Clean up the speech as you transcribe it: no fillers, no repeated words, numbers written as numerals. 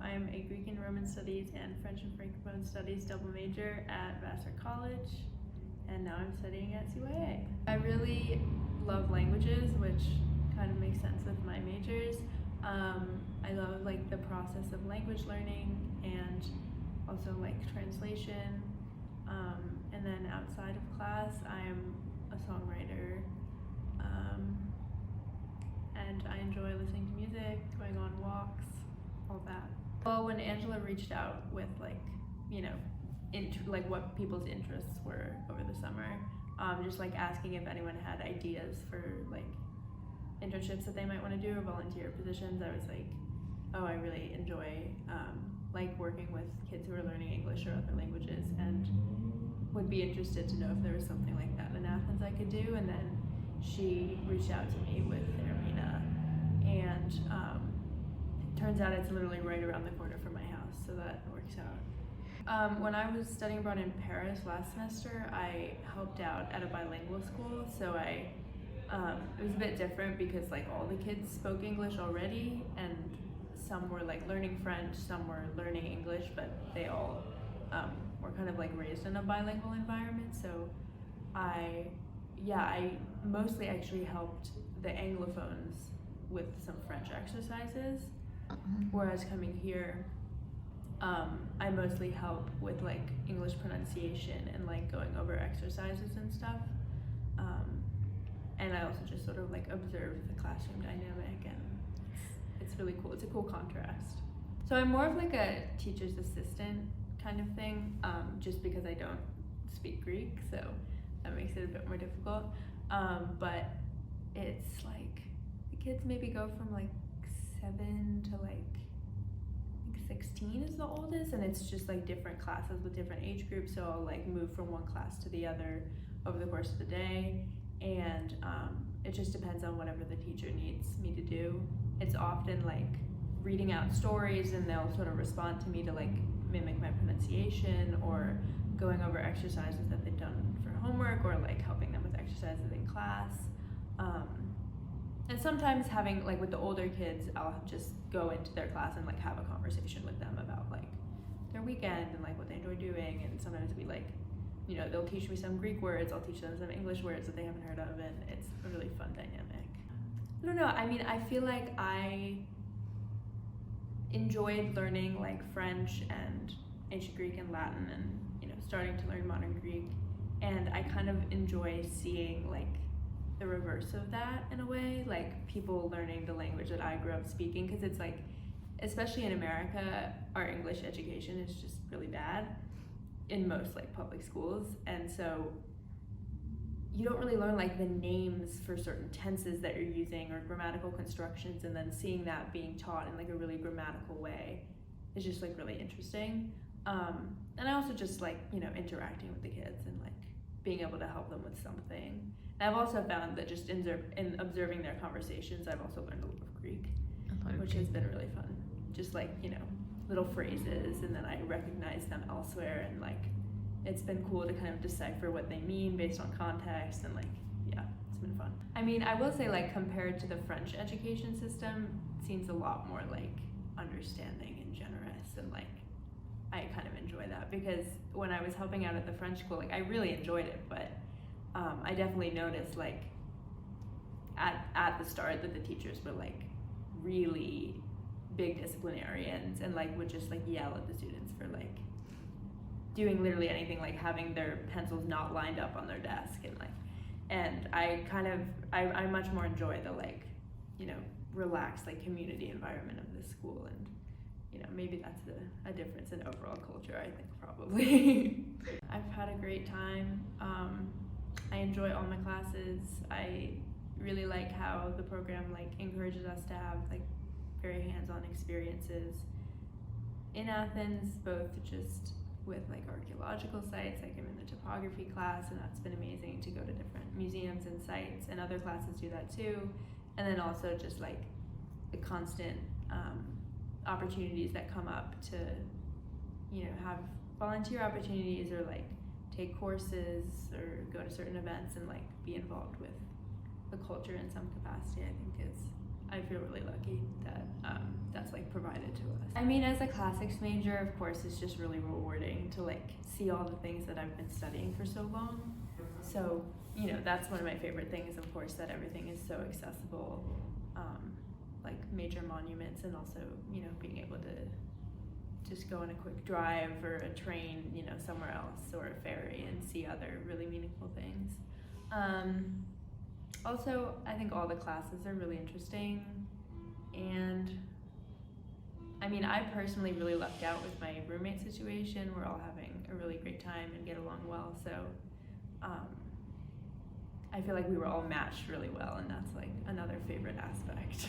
I'm a Greek and Roman Studies and French and Francophone Studies double major at Vassar College, and now I'm studying at CYA. I really love languages, which kind of makes sense with my majors. I love like the process of language learning and also like translation. And then outside of class, I'm a songwriter, and I enjoy listening to music, going on walks, all that. Well, when Angela reached out with like, you know, like what people's interests were over the summer, just like asking if anyone had ideas for like internships that they might want to do or volunteer positions, I was like, oh, I really enjoy like working with kids who are learning English or other languages, and would be interested to know if there was something like that in Athens I could do. And then she reached out to me with Ermina, and it turns out it's literally right around the corner from my house, so that works out. When I was studying abroad in Paris last semester, I helped out at a bilingual school, so it was a bit different because like all the kids spoke English already, and some were like learning French, some were learning English, but they all were kind of like raised in a bilingual environment. So I mostly actually helped the Anglophones with some French exercises, whereas coming here, I mostly help with like English pronunciation and like going over exercises and stuff. And I also just sort of like observe the classroom dynamic, and it's really cool. It's a cool contrast. So I'm more of like a teacher's assistant kind of thing, just because I don't speak Greek, so that makes it a bit more difficult. But it's like the kids maybe go from like 7 to like 16 is the oldest, and it's just like different classes with different age groups, so I'll like move from one class to the other over the course of the day, and it just depends on whatever the teacher needs me to do. It's often like reading out stories, and they'll sort of respond to me to like mimic my pronunciation, or going over exercises that they've done for homework, or like helping them with exercises in class. And sometimes having like with the older kids, I'll just go into their class and like have a conversation with them about like their weekend and like what they enjoy doing. And sometimes we like, you know, they'll teach me some Greek words, I'll teach them some English words that they haven't heard of, and it's a really fun dynamic. I don't know, I mean, I feel like I enjoyed learning like French and ancient Greek and Latin, and you know, starting to learn modern Greek, and I kind of enjoy seeing like the reverse of that in a way, like people learning the language that I grew up speaking, because it's like, especially in America, our English education is just really bad in most like public schools, and so you don't really learn like the names for certain tenses that you're using or grammatical constructions, and then seeing that being taught in like a really grammatical way is just like really interesting. And I also just like, you know, interacting with the kids and like being able to help them with something. And I've also found that just in observing their conversations, I've also learned a little of Greek, which has been really fun. Just like, you know, little phrases, and then I recognize them elsewhere, and like it's been cool to kind of decipher what they mean based on context, and like, yeah, it's been fun. I mean, I will say like compared to the French education system, it seems a lot more like understanding and generous, and like I kind of enjoy that, because when I was helping out at the French school, like I really enjoyed it, but I definitely noticed like at the start that the teachers were like really big disciplinarians, and like would just like yell at the students for like doing literally anything, like having their pencils not lined up on their desk, and I much more enjoy the like, you know, relaxed like community environment of this school, and you know, maybe that's a difference in overall culture, I think, probably. I've had a great time. I enjoy all my classes. I really like how the program like encourages us to have like very hands-on experiences in Athens, both just with like archaeological sites. Like I'm in the topography class, and that's been amazing to go to different museums and sites, and other classes do that too. And then also just like the constant opportunities that come up to, you know, have volunteer opportunities, or like take courses, or go to certain events and like be involved with the culture in some capacity. I feel really lucky that that's like like provided to us. I mean, as a classics major, of course, it's just really rewarding to like see all the things that I've been studying for so long. So, you know, that's one of my favorite things, of course, that everything is so accessible, like major monuments, and also, you know, being able to just go on a quick drive or a train, you know, somewhere else, or a ferry, and see other really meaningful things. Also, I think all the classes are really interesting, and I mean, I personally really lucked out with my roommate situation. We're all having a really great time and get along well, so I feel like we were all matched really well, and that's like another favorite aspect.